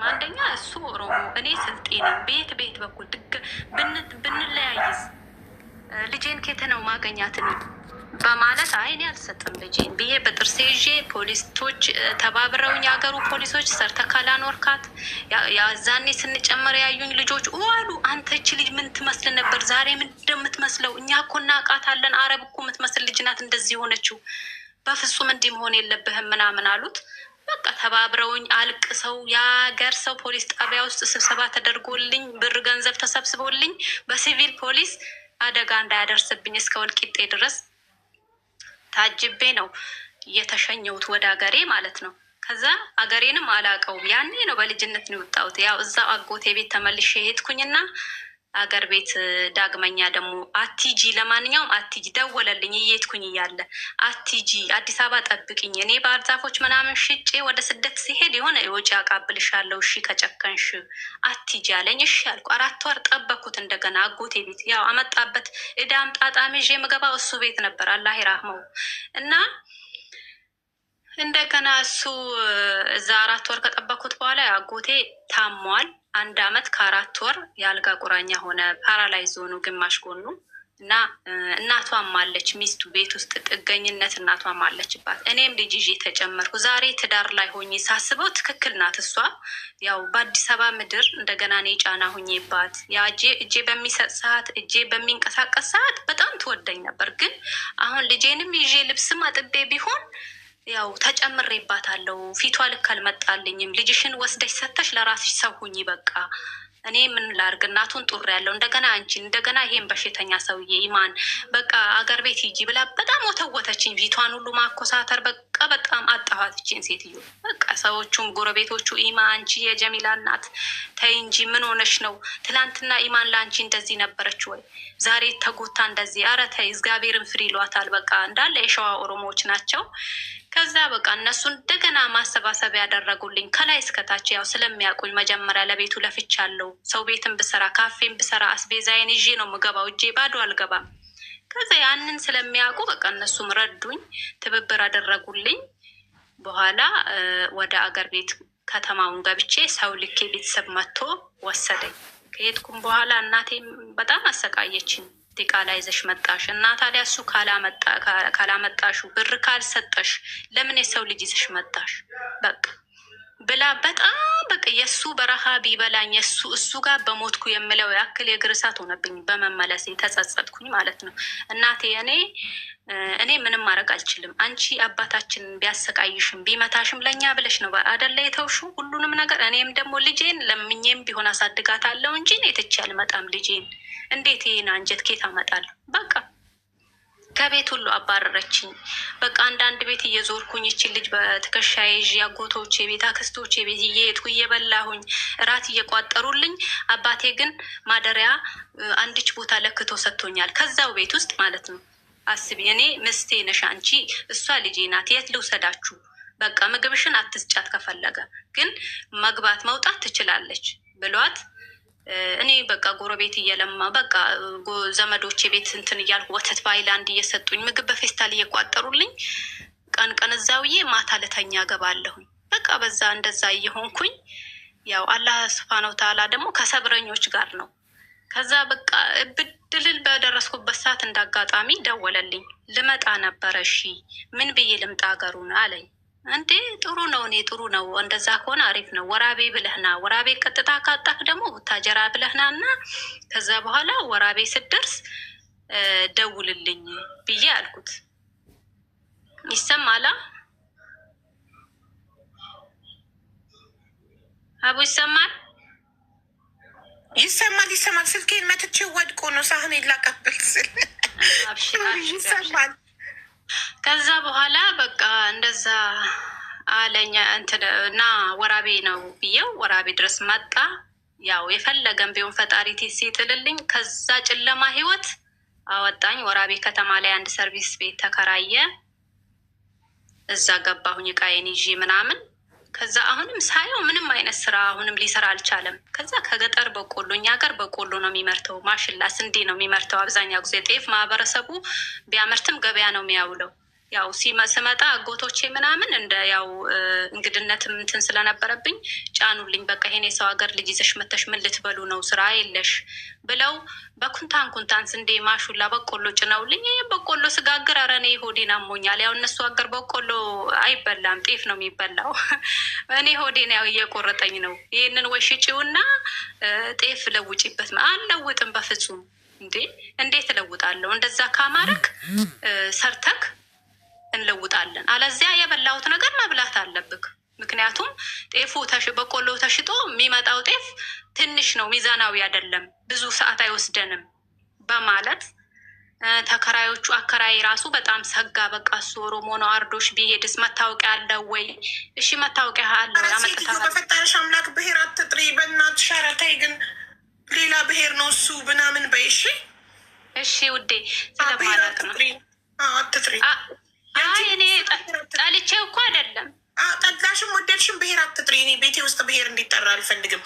አንደኛ እሱ ኦሮሞ እኔ ስልጤ ነኝ። ቤት በኩል ብንለያይስ ልጄን ኬት ነው ማገኛት እኔ በማለት አይ እኔ አልሰጥም ልጄን ብዬ በጥርሴ ይዤ ፖሊሶች ተባብረውኝ የሀገሩ ፖሊሶች ሰርተ ካላኖርካት ያዛኔ ስንጨመር ያዩኝ ልጆች አሉ አንተ እቺ ልጅ ምን ትመስል ነበር ዛሬ ምን እንደምትመስለው እኛ እኮ እናውቃታለን አረብ እኮ የምትመስል ልጅ ናት እንደዚህ የሆነችው በፍጹም እንዲህ መሆን የለብህም ምናምን አሉት። በቃ ተባብረውኝ አልቅሰው የሀገር ሰው ፖሊስ ጣቢያ ውስጥ ስብሰባ ተደርጎልኝ ብር ገንዘብ ተሰብስቦልኝ በሲቪል ፖሊስ አደጋ እንዳያደርስብኝ እስከ ወልቂጤ ድረስ ታጅቤ ነው የተሸኘሁት ወደ ሀገሬ ማለት ነው። ከዛ ሀገሬንም አላውቀውም ያኔ ነው በልጅነት ነው የወጣሁት። ያው እዛው አጎቴ ቤት ተመልሼ ሄድኩኝና አገር ቤት ዳግመኛ ደግሞ አቲጂ ለማንኛውም አቲጂ ደወለልኝ እየሄድኩኝ እያለ አቲጂ አዲስ አበባ ጠብቅኝ እኔ ባህር ዛፎች ምናምን ሽጬ ወደ ስደት ሲሄድ የሆነ የወጪ አቃብልሻለሁ እሺ ከጨከንሽ አቲጂ አለኝ። እሺ ያልኩ 4 ወር ጠበኩት። እንደገና አጎቴ ቤት ያው አመጣበት እዳም ጣጣም ይዤ የምገባው እሱ ቤት ነበር አላህ ይራህመው። እና እንደገና እሱ እዛ 4 ወር ከጠበኩት በኋላ አጎቴ ታሟል። 1 አመት ከ4 ወር የአልጋ ቁራኛ ሆነ። ፓራላይዝ ሆኑ ግማሽ ጎኑ እና እናቷም አለች ሚስቱ ቤት ውስጥ ጥገኝነት እናቷም አለችባት። እኔም ልጅ ይዤ ተጨመርኩ። ዛሬ ትዳር ላይ ሆኜ ሳስበው ትክክል ናት እሷ። ያው በአዲስ አበባ ምድር እንደገና እኔ ጫና ሆኜባት ያ እጄ በሚሰጥ ሰዓት እጄ በሚንቀሳቀስ ሰዓት በጣም ትወደኝ ነበር። ግን አሁን ልጄንም ይዤ ልብስም አጥቤ ቢሆን ያው ተጨምሬባታለሁ። ፊቷ ልክ አልመጣልኝም። ልጅሽን ወስደሽ ሰተሽ ለራስሽ ሰው ሁኚ በቃ እኔ ምን ላርግ እናቱን ጡር ያለው እንደገና አንቺን እንደገና ይሄን በሽተኛ ሰውዬ ኢማን በቃ አገር ቤት ሂጂ ብላ በጣም ወተወተችኝ። ፊቷን ሁሉ ማኮሳተር በቃ በጣም አጣኋትችን ሴትዮ። በቃ ሰዎቹም ጎረቤቶቹ ኢማ አንቺ የጀሚላ እናት ተይ እንጂ ምን ሆነሽ ነው? ትላንትና ኢማን ለአንቺ እንደዚህ ነበረች ወይ? ዛሬ ተጎታ እንደዚህ? ኧረ ተይ እግዚአብሔርን ፍሪ ይሏታል። በቃ እንዳለ የሸዋ ኦሮሞዎች ናቸው። ከዛ በቃ እነሱ እንደገና ማሰባሰብ ያደረጉልኝ ከላይ እስከታች ያው ስለሚያውቁኝ መጀመሪያ ለቤቱ ለፍቻለሁ። ሰው ቤትን ብሰራ ካፌን ብሰራ አስቤዛዬን ይዤ ነው የምገባው፣ እጄ ባዶ አልገባም። ከዛ ያንን ስለሚያውቁ በቃ እነሱም ረዱኝ፣ ትብብር አደረጉልኝ። በኋላ ወደ አገር ቤት ከተማውን ገብቼ ሰው ልኬ ቤተሰብ መጥቶ ወሰደኝ። ከሄድኩም በኋላ እናቴም በጣም አሰቃየችኝ። ዲቃላ ይዘሽ መጣሽ እና ታዲያ እሱ ካላመጣሹ ብር ካልሰጠሽ ለምን የሰው ልጅ ይዘሽ መጣሽ? በቃ ብላ በጣም በቃ የእሱ በረሃ ቢበላኝ እሱ ጋር በሞትኩ የምለው ያክል የእግር እሳት ሆነብኝ። በመመለሴ ተጸጸጥኩኝ ማለት ነው። እናቴ እኔ ምንም ማድረግ አልችልም። አንቺ አባታችን ቢያሰቃይሽም ቢመታሽም ለእኛ ብለሽ ነው አደለ የተውሹ ሁሉንም ነገር። እኔም ደግሞ ልጄን ለምኜም ቢሆን አሳድጋታለሁ እንጂ እኔ ትቼ አልመጣም ልጄን። እንዴት ይሄን አንጀት ኬት አመጣለሁ? በቃ ከቤት ሁሉ አባረረችኝ። በቃ አንዳንድ ቤት እየዞርኩኝ ይችን ልጅ በትከሻዬ ይዤ አጎቶቼ ቤት አክስቶቼ ቤት እየሄድኩ እየበላሁኝ እራት እየቋጠሩልኝ፣ አባቴ ግን ማደሪያ አንድች ቦታ ለክቶ ሰጥቶኛል ከዛው ቤት ውስጥ ማለት ነው። አስቢ እኔ ምስቴ ነሽ አንቺ፣ እሷ ልጄ ናት፣ የት ልውሰዳችሁ? በቃ ምግብሽን አትስጫት፣ ከፈለገ ግን መግባት መውጣት ትችላለች ብሏት እኔ በቃ ጎረቤት እየለማ በቃ ዘመዶቼ ቤት እንትን እያልኩ ወተት በአይላንድ እየሰጡኝ ምግብ በፌስታል እየቋጠሩልኝ ቀን ቀን እዛውዬ ማታ ልተኛ ገባለሁኝ። በቃ በዛ እንደዛ እየሆንኩኝ ያው አላህ ሱብሃነሁ ወተዓላ ደግሞ ከሰብረኞች ጋር ነው። ከዛ በቃ ብድልል በደረስኩበት ሰዓት እንዳጋጣሚ ደወለልኝ። ልመጣ ነበረ እሺ ምን ብዬ ልምጣ ሀገሩን አለኝ። እንዴ ጥሩ ነው፣ እኔ ጥሩ ነው፣ እንደዛ ከሆነ አሪፍ ነው። ወራቤ ብለህና ወራቤ ቀጥታ ካጣክ ደግሞ ቡታጀራ ብለህና እና ከዛ በኋላ ወራቤ ስደርስ ደውልልኝ ብዬ አልኩት። ይሰማላ አቡ? ይሰማል? ይሰማል። ስልኬን መትቼ ወድቆ ነው ሳህን ላቀብል ስል ይሰማል። ከዛ በኋላ በቃ እንደዛ አለኛ እንትን እና ወራቤ ነው ብዬው ወራቤ ድረስ መጣ። ያው የፈለገን ቢሆን ፈጣሪ ሲጥልልኝ ከዛ ጨለማ ህይወት አወጣኝ። ወራቤ ከተማ ላይ አንድ ሰርቪስ ቤት ተከራየ። እዛ ገባሁኝ እቃዬን ይዤ ምናምን። ከዛ አሁንም ሳየው ምንም አይነት ስራ አሁንም ሊሰራ አልቻለም። ከዛ ከገጠር በቆሎ እኛ ሀገር በቆሎ ነው የሚመርተው፣ ማሽላ ስንዴ ነው የሚመርተው አብዛኛው ጊዜ። ጤፍ ማህበረሰቡ ቢያመርትም ገበያ ነው የሚያውለው። ያው ስመጣ አጎቶቼ ምናምን እንደ ያው እንግድነትም እንትን ስለነበረብኝ ጫኑልኝ። በቃ ይሄን የሰው ሀገር ልጅ ይዘሽ መተሽ ምን ልትበሉ ነው ስራ የለሽ ብለው በኩንታን ኩንታን ስንዴ ማሹላ በቆሎ ጭነውልኝ። ይህ በቆሎ ስጋግር ኧረ እኔ ሆዴን አሞኛል። ያው እነሱ ሀገር በቆሎ አይበላም፣ ጤፍ ነው የሚበላው። እኔ ሆዴን ያው እየቆረጠኝ ነው። ይህንን ወይ ሽጪውና ጤፍ ለውጪበት። አልለውጥም በፍጹም። እንዴት እለውጣለሁ? እንደዛ ካማረክ ሰርተክ እንለውጣለን። አለዚያ የበላሁት ነገር መብላት አለብክ። ምክንያቱም ጤፉ በቆሎ ተሽጦ የሚመጣው ጤፍ ትንሽ ነው፣ ሚዛናዊ አይደለም፣ ብዙ ሰዓት አይወስደንም በማለት ተከራዮቹ አከራይ ራሱ በጣም ሰጋ። በቃ እሱ ኦሮሞ ነው፣ አርዶሽ ቢሄድስ መታወቂያ አለው ወይ? እሺ መታወቂያ አለው። በፈጠረሽ አምላክ ብሄር አትጥሪ በእናትሽ። ኧረ ተይ ግን ሌላ ብሄር ነው እሱ ምናምን በይ። እሺ ውዴ ስለማለት ነው አትጥሪ። እኔ ጠልቼው እኮ አይደለም። ጠላሽም ወደድሽም ብሄር አትጥሪ። እኔ ቤቴ ውስጥ ብሄር እንዲጠራ አልፈልግም።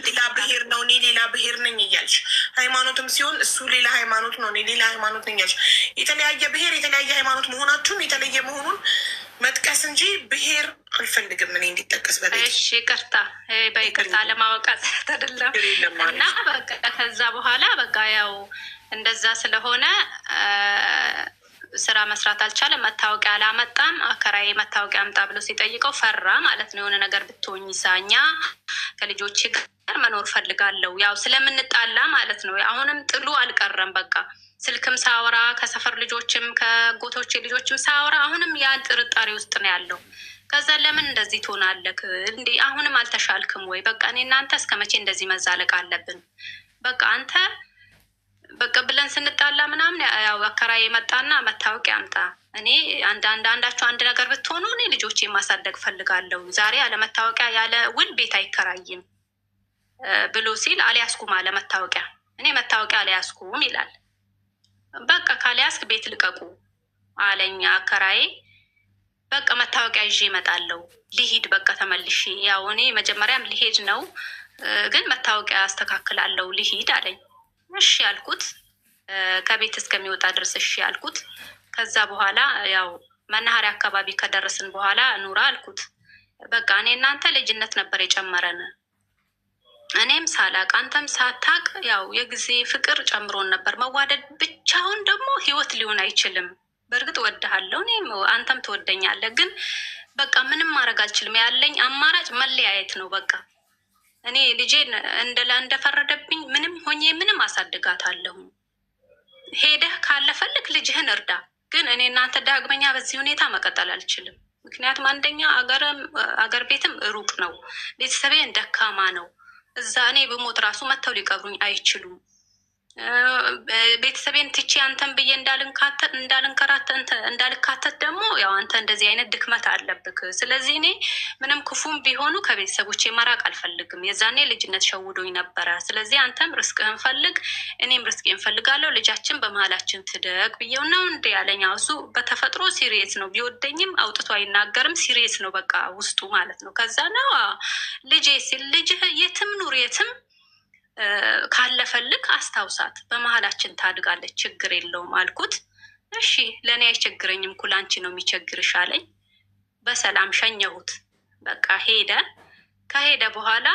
ሌላ ብሄር ነው፣ እኔ ሌላ ብሄር ነኝ እያልሽ ሃይማኖትም ሲሆን እሱ ሌላ ሃይማኖት ነው፣ እኔ ሌላ ሃይማኖት ነኝ እያልሽ የተለያየ ብሄር የተለያየ ሃይማኖት መሆናችሁን የተለየ መሆኑን መጥቀስ እንጂ ብሄር አልፈልግም እኔ እንዲጠቀስ በቤት። እሺ ይቅርታ፣ በይቅርታ ለማወቃት አይደለም። እና በቃ ከዛ በኋላ በቃ ያው እንደዛ ስለሆነ ስራ መስራት አልቻለም። መታወቂያ አላመጣም። አከራዬ መታወቂያ አምጣ ብሎ ሲጠይቀው ፈራ ማለት ነው። የሆነ ነገር ብትሆኝ ሳኛ ከልጆች ጋር መኖር ፈልጋለሁ፣ ያው ስለምንጣላ ማለት ነው። አሁንም ጥሉ አልቀረም። በቃ ስልክም ሳወራ ከሰፈር ልጆችም ከጎቶቼ ልጆችም ሳወራ አሁንም ያ ጥርጣሬ ውስጥ ነው ያለው። ከዛ ለምን እንደዚህ ትሆናለክ እንዴ? አሁንም አልተሻልክም ወይ? በቃ እኔ እናንተ እስከ መቼ እንደዚህ መዛለቅ አለብን? በቃ አንተ በቃ ብለን ስንጣላ ምናምን ያው አከራዬ መጣና መታወቂያ አምጣ፣ እኔ አንዳችሁ አንድ ነገር ብትሆኑ እኔ ልጆቼ ማሳደግ ፈልጋለሁ፣ ዛሬ ያለ መታወቂያ ያለ ውል ቤት አይከራይም ብሎ ሲል አልያዝኩም አለ መታወቂያ። እኔ መታወቂያ አልያዝኩም ይላል። በቃ ካልያዝክ ቤት ልቀቁ አለኛ አከራዬ። በቃ መታወቂያ ይዤ እመጣለሁ፣ ልሂድ በቃ ተመልሼ። ያው እኔ መጀመሪያም ልሄድ ነው ግን መታወቂያ አስተካክላለሁ ልሂድ አለኝ። እሺ ያልኩት ከቤት እስከሚወጣ ድረስ እሺ ያልኩት። ከዛ በኋላ ያው መናኸሪያ አካባቢ ከደረስን በኋላ ኑራ አልኩት። በቃ እኔ እናንተ ልጅነት ነበር የጨመረን፣ እኔም ሳላቅ አንተም ሳታቅ ያው የጊዜ ፍቅር ጨምሮን ነበር። መዋደድ ብቻውን ደግሞ ህይወት ሊሆን አይችልም። በእርግጥ ወድሃለሁ፣ እኔም አንተም ትወደኛለህ፣ ግን በቃ ምንም ማድረግ አልችልም። ያለኝ አማራጭ መለያየት ነው። በቃ እኔ ልጄን እንደፈረደብኝ ምንም ሆኜ ምንም አሳድጋታለሁ። ሄደህ ካለፈልክ ልጅህን እርዳ፣ ግን እኔ እናንተ ዳግመኛ በዚህ ሁኔታ መቀጠል አልችልም። ምክንያቱም አንደኛ አገር ቤትም ሩቅ ነው፣ ቤተሰቤን ደካማ ነው። እዛ እኔ ብሞት ራሱ መጥተው ሊቀብሩኝ አይችሉም። ቤተሰቤን ትቼ አንተን ብዬ እንዳልካተት ደግሞ ያው አንተ እንደዚህ አይነት ድክመት አለብክ። ስለዚህ እኔ ምንም ክፉም ቢሆኑ ከቤተሰቦቼ መራቅ አልፈልግም። የዛኔ ልጅነት ሸውዶኝ ነበረ። ስለዚህ አንተም ርስቅህን ፈልግ፣ እኔም ርስቄን ፈልጋለሁ፣ ልጃችን በመሀላችን ትደግ ብዬው ነው እንደ ያለኝ። እሱ በተፈጥሮ ሲሪየስ ነው፣ ቢወደኝም አውጥቶ አይናገርም። ሲሪየስ ነው በቃ ውስጡ ማለት ነው። ከዛ ነው ልጄ ሲል ልጅህ የትም ኑር የትም ካለፈልክ አስታውሳት፣ በመሀላችን ታድጋለች፣ ችግር የለውም አልኩት። እሺ ለእኔ አይቸግረኝም እኮ ለአንቺ ነው የሚቸግርሽ አለኝ። በሰላም ሸኘሁት። በቃ ሄደ። ከሄደ በኋላ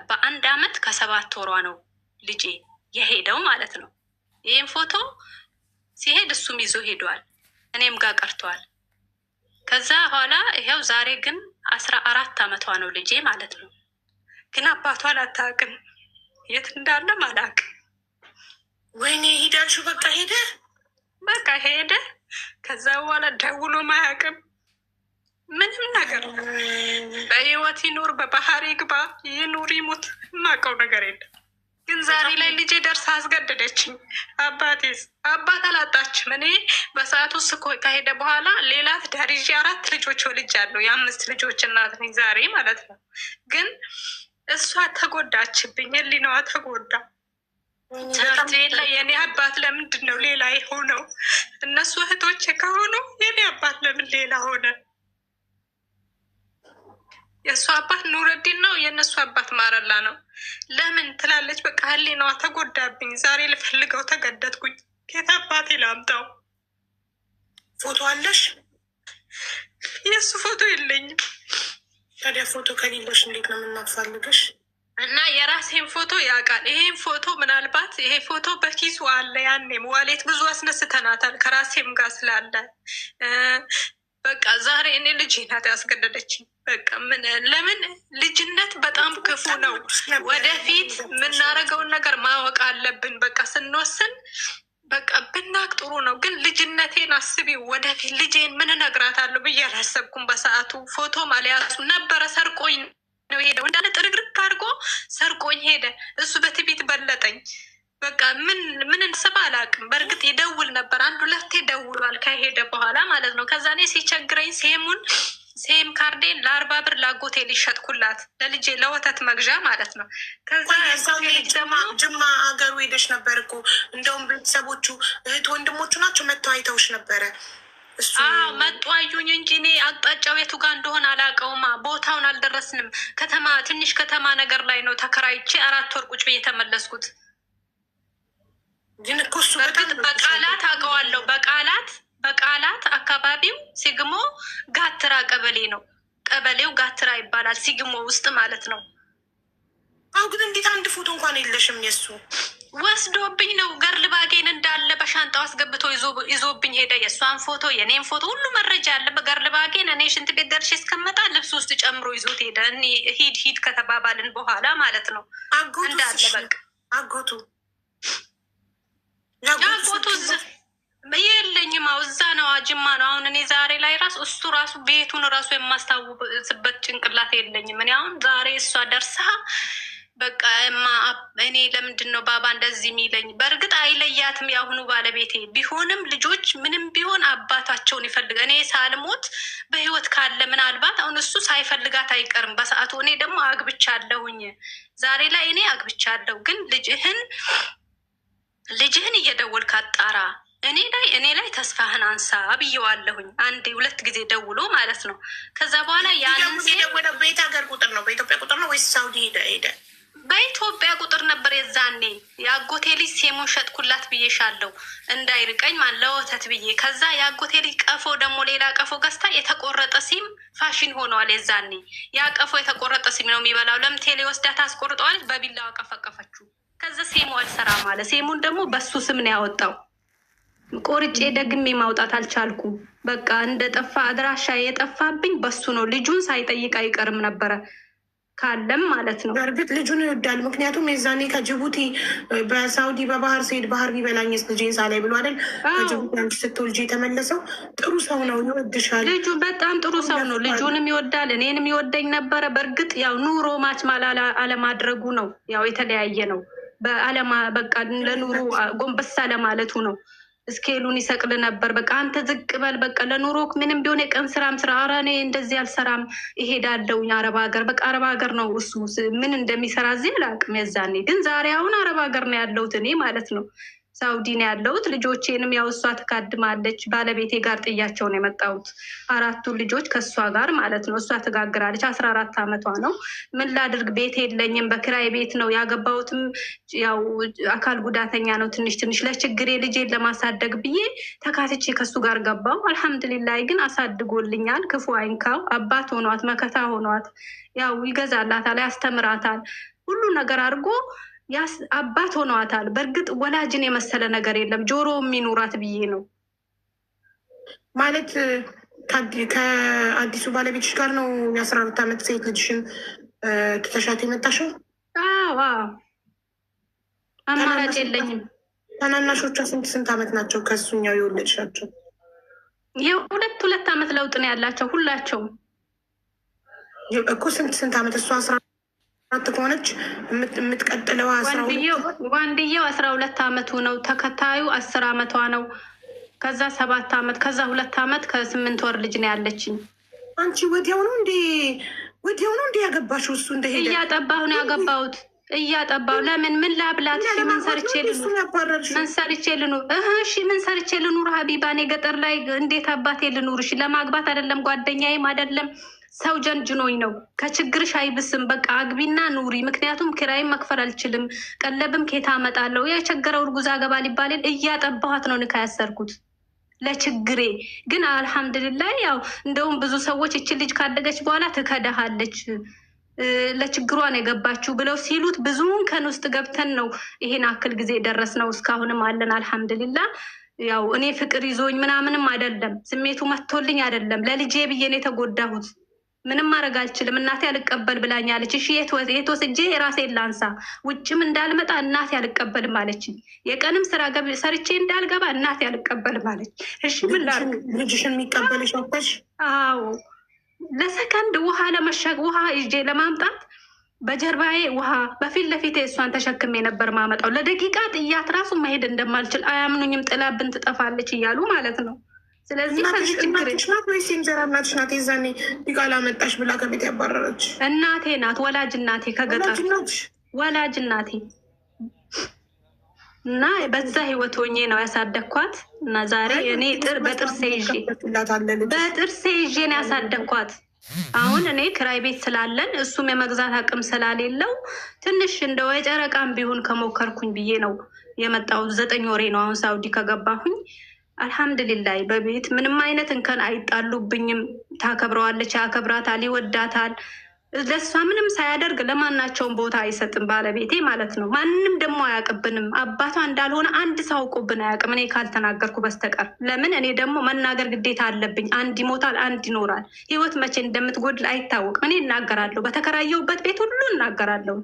በ1 ዓመት ከ7 ወሯ ነው ልጄ የሄደው ማለት ነው። ይህም ፎቶ ሲሄድ እሱም ይዞ ሄዷል፣ እኔም ጋር ቀርተዋል። ከዛ በኋላ ይኸው ዛሬ ግን 14 ዓመቷ ነው ልጄ ማለት ነው። ግን አባቷን አታውቅም፣ የት እንዳለም አላውቅም። ወይኔ ሄዳልሹ በቃ ሄደ። ከዛ በኋላ ደውሎ ማያውቅም ምንም ነገር። በህይወት ይኖር በባህር ይግባ ይኑር ይሙት የማውቀው ነገር የለም። ግን ዛሬ ላይ ልጄ ደርሳ አስገደደችኝ። አባት አላጣችም። እኔ በሰዓቱ ስኮ ከሄደ በኋላ ሌላ ትዳር ይዤ 4 ልጆች ወልጃለሁ። የ5 ልጆች እናት ነኝ ዛሬ ማለት ነው። ግን እሷ ተጎዳችብኝ፣ ህሊናዋ ተጎዳ። ትምህርት ቤት ላይ የኔ አባት ለምንድን ነው ሌላ የሆነው? እነሱ እህቶቼ ከሆኑ የኔ አባት ለምን ሌላ ሆነ? የእሱ አባት ኑረዲን ነው፣ የእነሱ አባት ማረላ ነው። ለምን ትላለች። በቃ ህሊናዋ ተጎዳብኝ። ዛሬ ልፈልገው ተገደድኩኝ። ከየት አባቴ ላምጣው? ፎቶ አለሽ? የእሱ ፎቶ የለኝም። ታዲያ ፎቶ ከሌለሽ እንዴት ነው የምናፋልግሽ? እና የራሴን ፎቶ ያውቃል። ይሄን ፎቶ ምናልባት ይሄ ፎቶ በኪሱ አለ። ያኔም ዋሌት ብዙ አስነስተናታል ከራሴም ጋር ስላለ በቃ ዛሬ እኔ ልጅ ናት ያስገደደችኝ። በቃ ለምን ልጅነት በጣም ክፉ ነው። ወደፊት የምናደርገውን ነገር ማወቅ አለብን። በቃ ስንወስን በቃ ብናቅ ጥሩ ነው። ግን ልጅነቴን አስቢ። ወደፊት ልጄን ምን እነግራታለሁ ብዬ አላሰብኩም። በሰዓቱ ፎቶም አልያዙ ነበረ። ሰርቆኝ ነው ሄደው እንዳለ ጥርግርግ አድርጎ ሰርቆኝ ሄደ። እሱ በትቢት በለጠኝ። በቃ ምን እንስባ አላውቅም። በእርግጥ ይደውል ነበር፣ 1-2 ደውሏል ከሄደ በኋላ ማለት ነው። ከዛ እኔ ሲቸግረኝ ሴም ካርዴን ለ40 ብር ላጎቴ ሊሸጥኩላት ለልጄ ለወተት መግዣ ማለት ነው። ከዛ ጅማ ሀገሩ ሄደሽ ነበር እኮ። እንደውም ቤተሰቦቹ እህት ወንድሞቹ ናቸው መጥተው አይተውሽ ነበረ። መጡ አዩኝ እንጂ እኔ አቅጣጫው የቱ ጋር እንደሆነ አላውቀውማ። ቦታውን አልደረስንም። ከተማ ትንሽ ከተማ ነገር ላይ ነው ተከራይቼ 4 ወር ቁጭ ብዬ የተመለስኩት። ግን እኮ እሱ በቃላት አውቀዋለሁ። በቃላት አካባቢው ሲግሞ ጋትራ ቀበሌ ነው። ቀበሌው ጋትራ ይባላል፣ ሲግሞ ውስጥ ማለት ነው። አሁ ግን እንዴት አንድ ፎቶ እንኳን የለሽም? የሱ ወስዶብኝ ነው። ገርል ባጌን እንዳለ በሻንጣው አስገብቶ ይዞብኝ ሄደ። የእሷን ፎቶ የኔን ፎቶ ሁሉ መረጃ ያለ በገርል ባጌን። እኔ ሽንት ቤት ደርሼ እስከመጣ ልብስ ውስጥ ጨምሮ ይዞት ሄደ። እኔ ሂድ ከተባባልን በኋላ ማለት ነው። እንዳለ በቃ አጎቱ የለኝም። እዛ ነው ጅማ ነው። አሁን እኔ ዛሬ ላይ እሱ ራሱ ቤቱን ራሱ የማስታውስበት ጭንቅላት የለኝም። እኔ አሁን ዛሬ እሷ ደርሳ በቃ እኔ ለምንድን ነው ባባ እንደዚህ የሚለኝ? በእርግጥ አይለያትም የአሁኑ ባለቤቴ ቢሆንም ልጆች ምንም ቢሆን አባታቸውን ይፈልግ። እኔ ሳልሞት በህይወት ካለ ምናልባት አሁን እሱ ሳይፈልጋት አይቀርም በሰዓቱ። እኔ ደግሞ አግብቻለሁኝ። ዛሬ ላይ እኔ አግብቻለሁ። ግን ልጅህን እየደወልክ አጣራ። እኔ ላይ ተስፋህን አንሳ ብየዋለሁኝ። 1-2 ጊዜ ደውሎ ማለት ነው። ከዛ በኋላ ያንን የደወለው በየት ሀገር ቁጥር ነው? በኢትዮጵያ ቁጥር ነው ወይስ ሳውዲ ሄደ? በኢትዮጵያ ቁጥር ነበር የዛኔ። የአጎቴ ልጅ ሴሙን ሸጥኩላት ብዬሻለሁ እንዳይርቀኝ ለወተት ብዬ። ከዛ የአጎቴ ልጅ ቀፎ ደግሞ ሌላ ቀፎ ገዝታ የተቆረጠ ሲም ፋሽን ሆነዋል የዛኔ። ያ ቀፎ የተቆረጠ ሲም ነው የሚበላው። ለምቴሌ ወስዳ ታስቆርጠዋለች፣ በቢላዋ ቀፈቀፈችው። ከዛ ሴሙ አልሰራም አለ። ሴሙን ደግሞ በሱ ስም ነው ያወጣው። ቆርጬ ደግሜ ማውጣት አልቻልኩም። በቃ እንደጠፋ አድራሻ የጠፋብኝ በሱ ነው። ልጁን ሳይጠይቅ አይቀርም ነበረ ካለም ማለት ነው። በእርግጥ ልጁን ይወዳል። ምክንያቱም የዛኔ ከጅቡቲ በሳውዲ በባህር ሲሄድ ባህር ቢበላኝስ ልጄን ሳላይ ብሎ አይደል ከጅቡቲ አንቺ ስትወልጂ የተመለሰው። ጥሩ ሰው ነው፣ ይወድሻል። ልጁ በጣም ጥሩ ሰው ነው። ልጁንም ይወዳል፣ እኔንም ይወደኝ ነበረ። በእርግጥ ያው ኑሮ ማችማል አለማድረጉ ነው ያው የተለያየ ነው። በቃ ለኑሮ ጎንበስ አለማለቱ ነው። እስኬሉን ይሰቅል ነበር። በቃ አንተ ዝቅ በል በቃ ለኑሮክ ምንም ቢሆን የቀን ስራም ስራ። ኧረ እኔ እንደዚህ አልሰራም እሄዳለሁኝ አረብ ሀገር። በቃ አረብ ሀገር ነው እሱ ምን እንደሚሰራ እዚህ አላውቅም የዛኔ። ግን ዛሬ አሁን አረብ ሀገር ነው ያለሁት እኔ ማለት ነው። ሳውዲ ነው ያለሁት። ልጆቼንም ያው እሷ ትካድማለች። ባለቤቴ ጋር ጥያቸው ነው የመጣሁት። 4 ልጆች ከእሷ ጋር ማለት ነው። እሷ ትጋግራለች። 14 ዓመቷ ነው። ምን ላድርግ? ቤት የለኝም። በክራይ ቤት ነው ያገባሁትም። ያው አካል ጉዳተኛ ነው። ትንሽ ለችግሬ ልጄን ለማሳደግ ብዬ ተካትቼ ከሱ ጋር ገባው። አልሐምዱሊላህ ግን አሳድጎልኛል። ክፉ አይንካው። አባት ሆኗት፣ መከታ ሆኗት። ያው ይገዛላታል፣ ያስተምራታል፣ ሁሉ ነገር አድርጎ አባት ሆነዋታል። በእርግጥ ወላጅን የመሰለ ነገር የለም። ጆሮ የሚኖራት ብዬ ነው ማለት። ከአዲሱ ባለቤትሽ ጋር ነው የ14 ዓመት ሴት ልጅሽን ትተሻት የመጣሽው? አዎ አማራጭ የለኝም። ታናናሾቿ ስንት ዓመት ናቸው? ከሱኛው የወለድሻቸው? የ2 ዓመት ለውጥ ነው ያላቸው ሁላቸውም እኮ። ስንት ዓመት? እሷ 14 ከሆነች የምትቀጥለው ዋንድየው 12 ዓመቱ ነው። ተከታዩ 10 ዓመቷ ነው። ከዛ 7 ዓመት፣ ከዛ 2 ዓመት ከ8 ወር ልጅ ነው ያለችኝ። አንቺ ወዲያው ነው እንዴ ያገባሽው? እሱ እንደሄደ እያጠባሁ ነው ያገባሁት። እያጠባሁ ለምን ምን ላብላት? ምን ሰርቼ ልኑር? እሺ ምን ሰርቼ ልኑር? ሀቢባ እኔ ገጠር ላይ እንዴት አባቴ ልኑር? እሺ ለማግባት አይደለም ጓደኛዬም አይደለም ሰው ጀንጅኖኝ ነው። ከችግርሽ አይብስም። በቃ አግቢና ኑሪ። ምክንያቱም ኪራይም መክፈል አልችልም። ቀለብም ኬታ አመጣለሁ። የቸገረው እርጉዝ አገባ ሊባል እያጠባኋት ነው ንካ ያሰርኩት። ለችግሬ። ግን አልሐምዱሊላህ ያው እንደውም ብዙ ሰዎች እችን ልጅ ካደገች በኋላ ትከዳሃለች ለችግሯን የገባችው ብለው ሲሉት ብዙውን ከን ውስጥ ገብተን ነው ይሄን አክል ጊዜ ደረስ ነው። እስካሁንም አለን አልሐምዱሊላህ። ያው እኔ ፍቅር ይዞኝ ምናምንም አይደለም፣ ስሜቱ መጥቶልኝ አይደለም። ለልጄ ብዬ ነው የተጎዳሁት። ምንም ማድረግ አልችልም። እናቴ አልቀበል ብላኛለች። እሺ የት ወስጄ የራሴን ላንሳ? ውጭም እንዳልመጣ እናቴ አልቀበልም አለችኝ። የቀንም ስራ ሰርቼ እንዳልገባ እናቴ አልቀበልም አለች። እሺ ምን ላድርግ? ልጅሽን የሚቀበልሽ ወጥተሽ? አዎ ለሰከንድ ውሃ ይዤ ለማምጣት በጀርባዬ ውሃ በፊት ለፊቴ እሷን ተሸክሜ ነበር ማመጣው። ለደቂቃ ጥያት ራሱ መሄድ እንደማልችል አያምኑኝም። ጥላብን ትጠፋለች እያሉ ማለት ነው። ስለዚህ ከዚህ ችግር ናት ወይስ የእንጀራ እናትሽ ናት? የዛኔ ዲቃላ መጣሽ ብላ ከቤት ያባረረች እናቴ ናት። ወላጅ እናቴ ከገጠር ወላጅ እናቴ እና በዛ ህይወት ሆኜ ነው ያሳደግኳት። እና ዛሬ እኔ በጥርሴ ይዤ ነው ያሳደግኳት። አሁን እኔ ክራይ ቤት ስላለን እሱም የመግዛት አቅም ስላሌለው ትንሽ እንደው የጨረቃም ቢሆን ከሞከርኩኝ ብዬ ነው የመጣው። 9 ወሬ ነው አሁን ሳውዲ ከገባሁኝ። አልሐምዱሊላይ በቤት ምንም አይነት እንከን አይጣሉብኝም። ታከብረዋለች፣ ያከብራታል፣ ይወዳታል። ለእሷ ምንም ሳያደርግ ለማናቸውን ቦታ አይሰጥም ባለቤቴ ማለት ነው። ማንም ደግሞ አያውቅብንም። አባቷ እንዳልሆነ አንድ ሰው አውቆብን አያውቅም እኔ ካልተናገርኩ በስተቀር። ለምን እኔ ደግሞ መናገር ግዴታ አለብኝ። አንድ ይሞታል፣ አንድ ይኖራል። ህይወት መቼ እንደምትጎድል አይታወቅም። እኔ እናገራለሁ፣ በተከራየሁበት ቤት ሁሉ እናገራለሁ።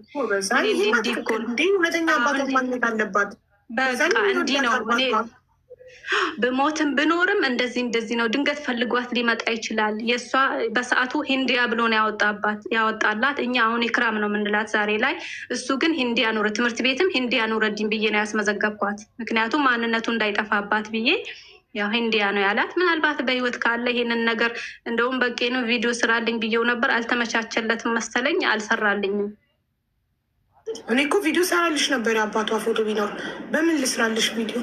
እውነተኛ አባቷ ማግኘት አለባት። በቃ እንዲህ ነው እኔ ብሞትም ብኖርም እንደዚህ ነው። ድንገት ፈልጓት ሊመጣ ይችላል። የእሷ በሰዓቱ ሂንዲያ ብሎ ነው ያወጣላት። እኛ አሁን ኢክራም ነው የምንላት ዛሬ ላይ። እሱ ግን ሂንዲያ ኑር፣ ትምህርት ቤትም ሂንዲያ ኑረዲን ብዬ ነው ያስመዘገብኳት። ምክንያቱም ማንነቱ እንዳይጠፋባት ብዬ ያው ሂንዲያ ነው ያላት። ምናልባት በህይወት ካለ ይሄንን ነገር እንደውም በቂ ነው ቪዲዮ ስራልኝ ብዬው ነበር። አልተመቻቸለትም መሰለኝ፣ አልሰራልኝም። እኔ እኮ ቪዲዮ ሰራልሽ ነበር። የአባቷ ፎቶ ቢኖር በምን ልስራልሽ ቪዲዮ?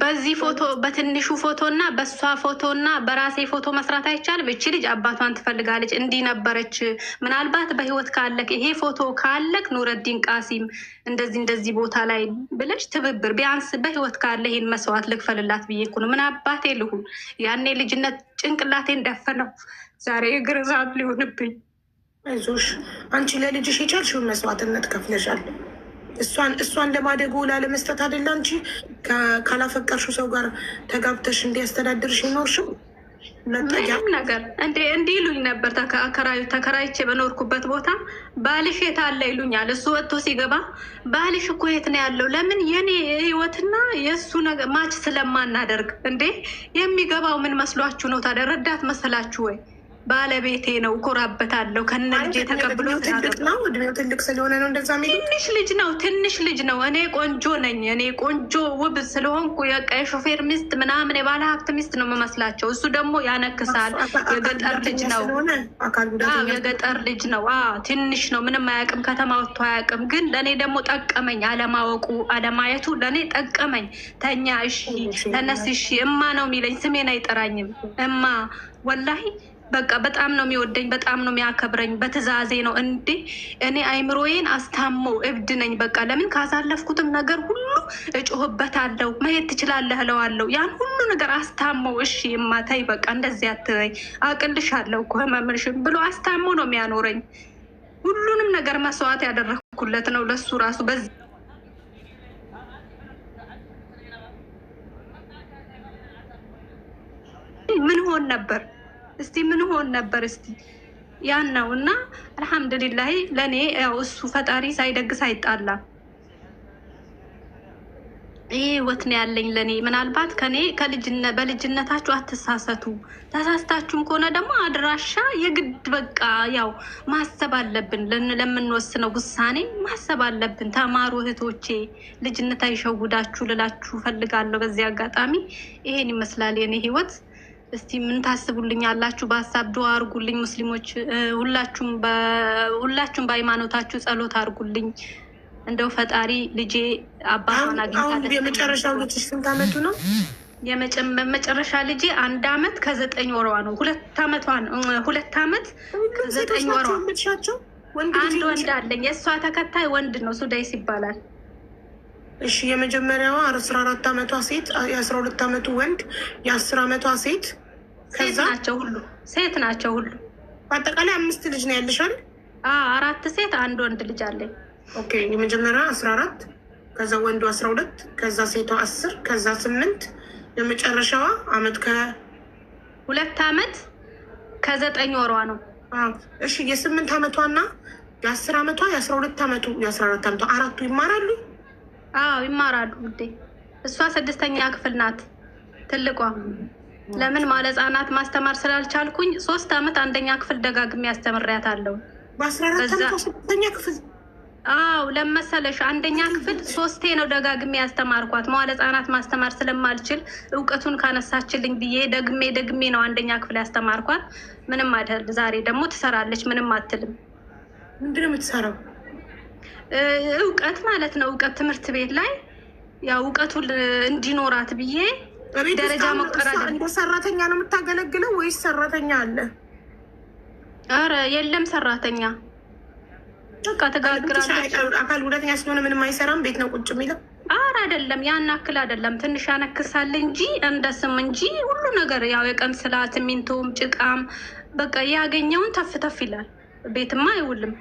በዚህ ፎቶ በትንሹ ፎቶ እና በእሷ ፎቶ እና በራሴ ፎቶ መስራት አይቻልም? እቺ ልጅ አባቷን ትፈልጋለች፣ እንዲህ ነበረች። ምናልባት በህይወት ካለክ ይሄ ፎቶ ካለክ ኑረዲን ቃሲም እንደዚህ ቦታ ላይ ብለሽ ትብብር ቢያንስ በህይወት ካለ ይህን መስዋዕት ልክፈልላት ብዬ እኮ ነው። ምን አባቴ ልሁን? ያኔ ልጅነት ጭንቅላቴን ደፈነው። ዛሬ ግርዛት ሊሆንብኝ። አይዞሽ፣ አንቺ ለልጅሽ የቻልሽውን መስዋዕትነት ከፍለሻል። እሷን ለማደጎ ላለመስጠት አይደለ አንቺ ካላፈቀርሽው ሰው ጋር ተጋብተሽ እንዲያስተዳድርሽ ይኖርሽው ምንም ነገር እንዲህ ይሉኝ ነበር። ተከራይቼ በኖርኩበት ቦታ ባልሽ የት አለ ይሉኛል። እሱ ወጥቶ ሲገባ ባልሽ እኮ የት ነው ያለው? ለምን የኔ ህይወትና የእሱ ነገር ማች ስለማናደርግ እንዴ የሚገባው ምን መስሏችሁ ነው ታዲያ? ረዳት መሰላችሁ ወይ? ባለቤቴ ነው፣ እኮራበታለሁ። ከነ ልጄ ተቀብሎ እድሜው ትልቅ ስለሆነ ነው እንደዛ። ትንሽ ልጅ ነው። እኔ ቆንጆ ነኝ። እኔ ቆንጆ ውብ ስለሆንኩ የቀይ ሾፌር ሚስት ምናምን የባለ ሀብት ሚስት ነው የምመስላቸው። እሱ ደግሞ ያነክሳል። የገጠር ልጅ ነው። የገጠር ልጅ ነው። ትንሽ ነው። ምንም አያውቅም። ከተማ ወጥቶ አያውቅም። ግን ለእኔ ደግሞ ጠቀመኝ። አለማወቁ አለማየቱ ለእኔ ጠቀመኝ። ተኛ፣ እሺ፣ ተነስ፣ እሺ። እማ ነው የሚለኝ። ስሜን አይጠራኝም። እማ ወላሂ በቃ በጣም ነው የሚወደኝ፣ በጣም ነው የሚያከብረኝ። በትዕዛዜ ነው እንዴ እኔ አይምሮዬን አስታሞ እብድ ነኝ። በቃ ለምን ካሳለፍኩትም ነገር ሁሉ እጮህበታለሁ። መሄድ ትችላለህ እለዋለሁ። ያን ሁሉ ነገር አስታሞ እሺ የማታይ በቃ እንደዚህ አትበይ አቅልሻለሁ እኮ ህመምሽም ብሎ አስታሞ ነው የሚያኖረኝ። ሁሉንም ነገር መስዋዕት ያደረኩለት ነው ለሱ ራሱ። በዚህ ምን ሆን ነበር እስቲ ምን ሆን ነበር እስቲ? ያን ነው እና አልሐምዱሊላህ ለእኔ ያው እሱ ፈጣሪ ሳይደግስ አይጣላ። ይህ ህይወት ነው ያለኝ ለእኔ። ምናልባት ከኔ በልጅነታችሁ አትሳሰቱ። ተሳስታችሁም ከሆነ ደግሞ አድራሻ የግድ በቃ ያው ማሰብ አለብን። ለምንወስነው ውሳኔ ማሰብ አለብን። ተማሩ እህቶቼ፣ ልጅነት አይሸውዳችሁ ልላችሁ ፈልጋለሁ። በዚህ አጋጣሚ ይሄን ይመስላል የኔ ህይወት። እስቲ ምን ታስቡልኝ አላችሁ? በሀሳብ ዱዓ አርጉልኝ ሙስሊሞች፣ ሁላችሁም በሃይማኖታችሁ ጸሎት አርጉልኝ። እንደው ፈጣሪ ልጄ አባቷን አግኝታለች። የመጨረሻው ልጅሽ ስንት አመቱ ነው? የመጨረሻ ልጄ 1 አመት ከ9 ወሯ ነው። 2 አመት ከ9 ወሯ። አንድ ወንድ አለኝ። የእሷ ተከታይ ወንድ ነው፣ ሱዳይስ ይባላል። እሺ የመጀመሪያዋ 14 ዓመቷ ሴት፣ የ12 ዓመቱ ወንድ፣ የ10 ዓመቷ ሴት ሴት ናቸው ሁሉ ሴት ናቸው ሁሉ። በአጠቃላይ 5 ልጅ ነው ያለሻል? 4 ሴት 1 ወንድ ልጅ አለኝ። ኦኬ የመጀመሪያዋ 14 ከዛ ወንዱ 12 ከዛ ሴቷ 10 ከዛ 8 የመጨረሻዋ አመት ከ2 ዓመት ከ9 ወሯ ነው። እሺ የ8 ዓመቷና የ10 ዓመቷ የ12 ዓመቱ የ14 ዓመቷ አራቱ ይማራሉ? ይማራሉ ውዴ። እሷ 6ኛ ክፍል ናት ትልቋ። ለምን ማለት ህጻናት ማስተማር ስላልቻልኩኝ 3 ዓመት 1ኛ ክፍል ደጋግሜ ያስተምሪያታለሁ። በ14 ዓመቷ 6ኛ ክፍል? ለመሰለሽ 1ኛ ክፍል 3 ነው ደጋግሜ ያስተማርኳት። ማለት ህጻናት ማስተማር ስለማልችል እውቀቱን ካነሳችልኝ ብዬ ደግሜ ነው 1ኛ ክፍል ያስተማርኳት። ምንም አይደል። ዛሬ ደግሞ ትሰራለች፣ ምንም አትልም። ምንድነው የምትሰራው? እውቀት ማለት ነው። እውቀት ትምህርት ቤት ላይ ያው እውቀቱን እንዲኖራት ብዬ ደረጃ መቀራረብ። እንደ ሰራተኛ ነው የምታገለግለው ወይስ ሰራተኛ አለ? አረ የለም ሰራተኛ። በቃ ተጋግራለች። አካል ጉዳተኛ ስለሆነ ምንም አይሰራም፣ ቤት ነው ቁጭ የሚለው። አረ አይደለም፣ ያን አክል አይደለም። ትንሽ ያነክሳል እንጂ እንደስም እንጂ ሁሉ ነገር ያው የቀን ስላት ሚንቶም ጭቃም በቃ ያገኘውን ተፍ ይላል። ቤትማ አይውልም።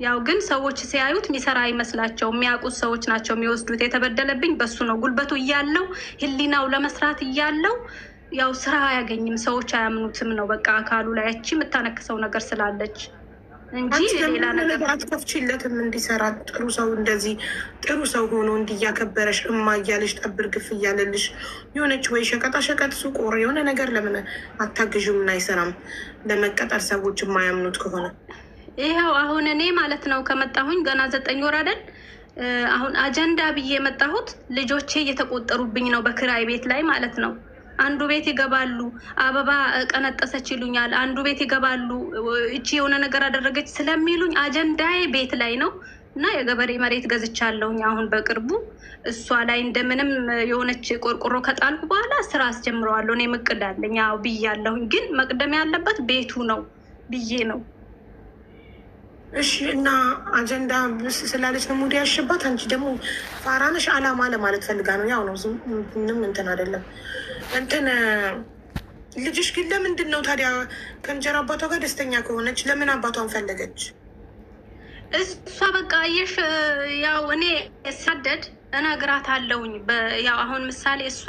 ያው ግን ሰዎች ሲያዩት የሚሰራ አይመስላቸው። የሚያውቁት ሰዎች ናቸው የሚወስዱት። የተበደለብኝ በሱ ነው። ጉልበቱ እያለው ህሊናው ለመስራት እያለው ያው ስራ አያገኝም። ሰዎች አያምኑትም ነው በቃ አካሉ ላይ ያቺ የምታነክሰው ነገር ስላለች እንጂ ሌላ ነገር አትከፍቺለትም እንዲሰራ። ጥሩ ሰው እንደዚህ ጥሩ ሰው ሆኖ እንዲያከበረሽ እማ እያለሽ ጠብር ግፍ እያለልሽ የሆነች ወይ ሸቀጣ ሱቅ ወር የሆነ ነገር ለምን አታግዥም? ምን አይሰራም ለመቀጠር ሰዎች የማያምኑት ከሆነ ይኸው አሁን እኔ ማለት ነው ከመጣሁኝ ገና 9 ወር አይደል? አሁን አጀንዳ ብዬ የመጣሁት ልጆቼ እየተቆጠሩብኝ ነው በክራይ ቤት ላይ ማለት ነው። አንዱ ቤት ይገባሉ፣ አበባ ቀነጠሰች ይሉኛል። አንዱ ቤት ይገባሉ፣ እቺ የሆነ ነገር አደረገች ስለሚሉኝ አጀንዳዬ ቤት ላይ ነው። እና የገበሬ መሬት ገዝቻለሁኝ አሁን በቅርቡ። እሷ ላይ እንደምንም የሆነች ቆርቆሮ ከጣልኩ በኋላ ስራ አስጀምረዋለሁ። እኔ እቅድ አለኝ ብያለሁኝ። ግን መቅደም ያለበት ቤቱ ነው ብዬ ነው። እሺ እና አጀንዳ ስላለች ነው ሙዲ ያሽባት። አንቺ ደግሞ ፋራነሽ አላማ ለማለት ፈልጋ ነው። ያው ነው ምንም እንትን አይደለም። እንትን ልጅሽ ግን ለምንድን ነው ታዲያ ከእንጀራ አባቷ ጋር ደስተኛ ከሆነች ለምን አባቷን ፈለገች? እሷ በቃ አየሽ፣ ያው እኔ ሳደድ እነግራታለሁኝ። ያው አሁን ምሳሌ እሷ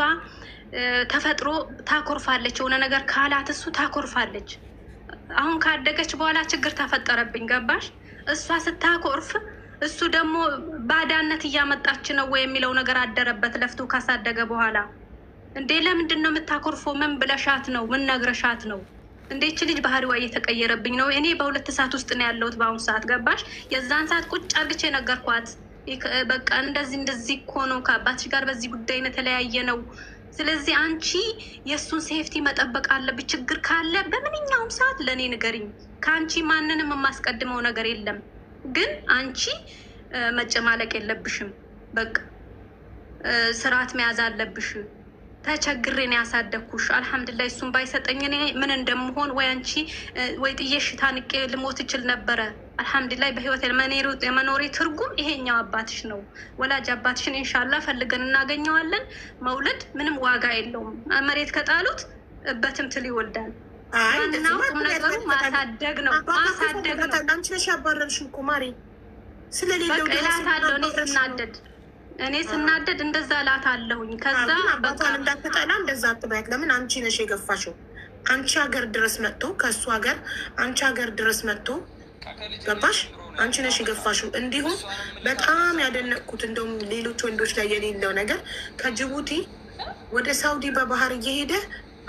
ተፈጥሮ ታኮርፋለች። የሆነ ነገር ካላት እሱ ታኮርፋለች። አሁን ካደገች በኋላ ችግር ተፈጠረብኝ። ገባሽ? እሷ ስታኮርፍ እሱ ደግሞ ባዳነት እያመጣች ነው ወይ የሚለው ነገር አደረበት። ለፍቶ ካሳደገ በኋላ እንዴ ለምንድን ነው የምታኮርፈው? ምን ብለሻት ነው? ምን ነግረሻት ነው? እንዴች ልጅ ባህሪዋ እየተቀየረብኝ ነው። እኔ በ2 ሰዓት ውስጥ ነው ያለሁት በአሁኑ ሰዓት። ገባሽ? የዛን ሰዓት ቁጭ አርግቼ ነገርኳት። በቃ እንደዚህ እኮ ነው፣ ከአባትሽ ጋር በዚህ ጉዳይ ነው የተለያየ ነው። ስለዚህ አንቺ የእሱን ሴፍቲ መጠበቅ አለብሽ። ችግር ካለ በምንኛውም ሰዓት ለእኔ ንገሪኝ። ከአንቺ ማንንም የማስቀድመው ነገር የለም። ግን አንቺ መጨማለቅ የለብሽም። በቃ ስርዓት መያዝ አለብሽ። ተቸግሬን ያሳደግኩሽ አልሐምዱሊላህ። እሱን ባይሰጠኝ እኔ ምን እንደምሆን ወይ አንቺ ወይ ጥዬሽ ታንቄ ልሞት ይችል ነበረ። አልሐምዱሊላህ በህይወት የመኖሬ ትርጉም ይሄኛው አባትሽ ነው። ወላጅ አባትሽን ኢንሻላህ ፈልገን እናገኘዋለን። መውለድ ምንም ዋጋ የለውም። መሬት ከጣሉት በትምትል ይወልዳል። ዋናው ቁም ነገሩ ማሳደግ ነው። ማሳደግ ነው። አንቺ ነሽ ያባረርሽው እኮ ማሪ። ስለሌለው እላታለሁ እኔ ስናደድ እንደዛ እላታለሁኝ። ከዛ አባቷን እንዳትጠላ እንደዛ አትበያት። ለምን አንቺ ነሽ የገፋሽው። አንቺ ሀገር ድረስ መጥቶ ከእሱ ሀገር አንቺ ሀገር ድረስ መጥቶ ገባሽ? አንቺ ነሽ የገፋሽው። እንዲሁም በጣም ያደነቅኩት እንደውም ሌሎች ወንዶች ላይ የሌለው ነገር ከጅቡቲ ወደ ሳውዲ በባህር እየሄደ